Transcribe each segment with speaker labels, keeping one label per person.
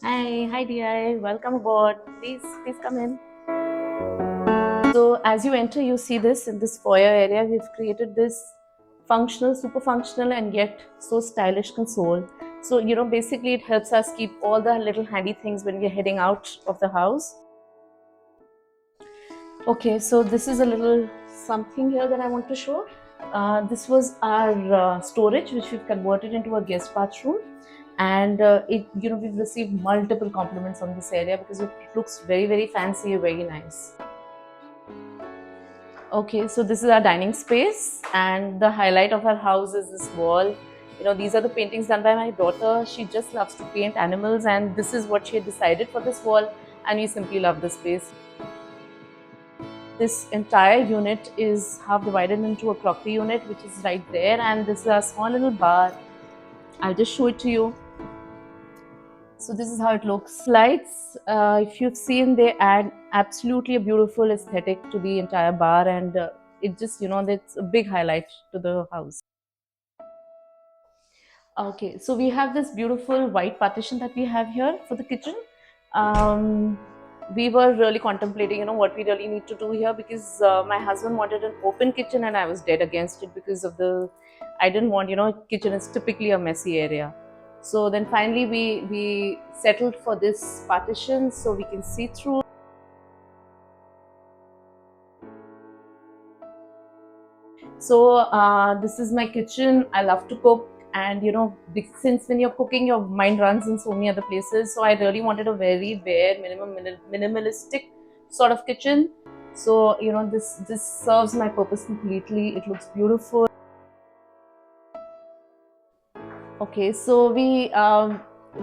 Speaker 1: Hi DI, welcome aboard. Please come in. So as you enter, you see this in this foyer area. We've created this functional, super functional, and yet so stylish console. So basically, it helps us keep all the little handy things when we're heading out of the house. Okay, so this is a little something here that I want to show. This was our storage, which we've converted into a guest bathroom, and we've received multiple compliments on this area because it looks very fancy, very nice. Okay, so this is our dining space, and the highlight of our house is this wall. These are the paintings done by my daughter. She just loves to paint animals, and this is what she had decided for this wall, and we simply love this space. This entire unit is half divided into a crockery unit, which is right there, and this is a small little bar. I'll just show it to you. So this is how it looks. Lights, if you've seen, they add absolutely a beautiful aesthetic to the entire bar, and it just, that's a big highlight to the house. Okay, so we have this beautiful white partition that we have here for the kitchen. Um, we were really contemplating, what we really need to do here because my husband wanted an open kitchen and I was dead against it because of I didn't want, kitchen is typically a messy area. So then finally we settled for this partition so we can see through. So this is my kitchen. I love to cook, and since when you're cooking, your mind runs in so many other places. So I really wanted a very bare, minimalistic sort of kitchen. So this serves my purpose completely. It looks beautiful. Okay, so we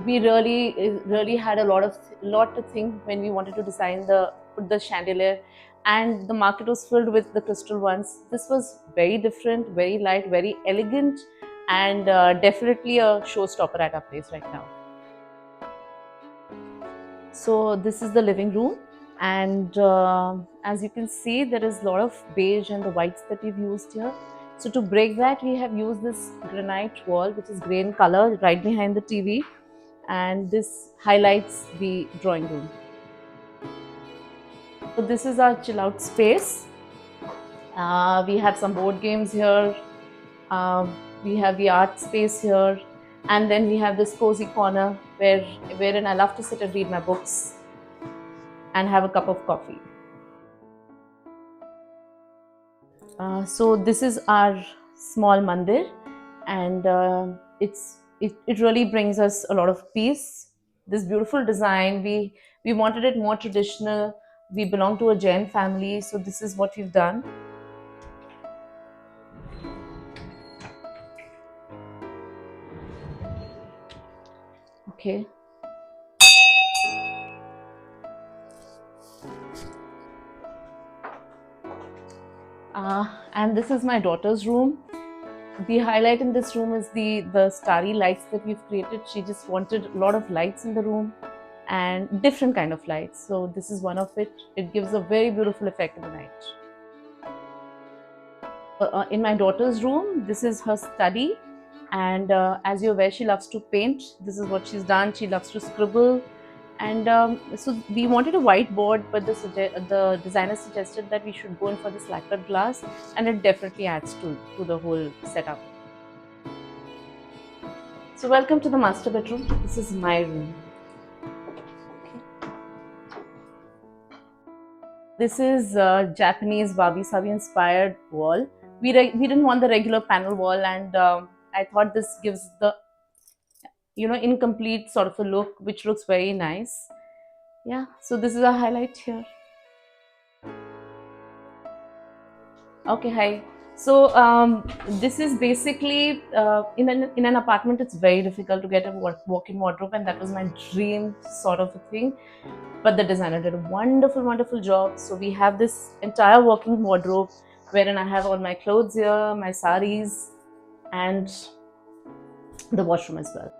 Speaker 1: really had a lot to think when we wanted to design the chandelier, and the market was filled with the crystal ones. This was very different, very light, very elegant, and definitely a showstopper at our place right now. So this is the living room, and as you can see, there is a lot of beige and the whites that we've used here. So to break that, we have used this granite wall, which is grey in color, right behind the TV, and this highlights the drawing room. So this is our chill out space. We have some board games here. We have the art space here, and then we have this cozy corner wherein I love to sit and read my books and have a cup of coffee. So this is our small mandir, and it really brings us a lot of peace. This beautiful design, we wanted it more traditional. We belong to a Jain family, so this is what we've done. Okay. And this is my daughter's room. The highlight in this room is the starry lights that we've created. She just wanted a lot of lights in the room and different kind of lights. So this is one of it. It gives a very beautiful effect in the night. In my daughter's room, this is her study, and as you're aware, she loves to paint. This is what she's done. She loves to scribble, and so we wanted a whiteboard, but the designer suggested that we should go in for this lacquered glass, and it definitely adds to the whole setup. So welcome to the master bedroom. This is my room. This is Japanese wabi-sabi inspired wall. We didn't want the regular panel wall, and I thought this gives the incomplete sort of a look, which looks very nice. Yeah, so this is a highlight here. Okay, hi. So this is basically in an apartment. It's very difficult to get a walk-in wardrobe, and that was my dream sort of a thing. But the designer did a wonderful job. So we have this entire walk-in wardrobe wherein I have all my clothes here, my saris, and the washroom as well.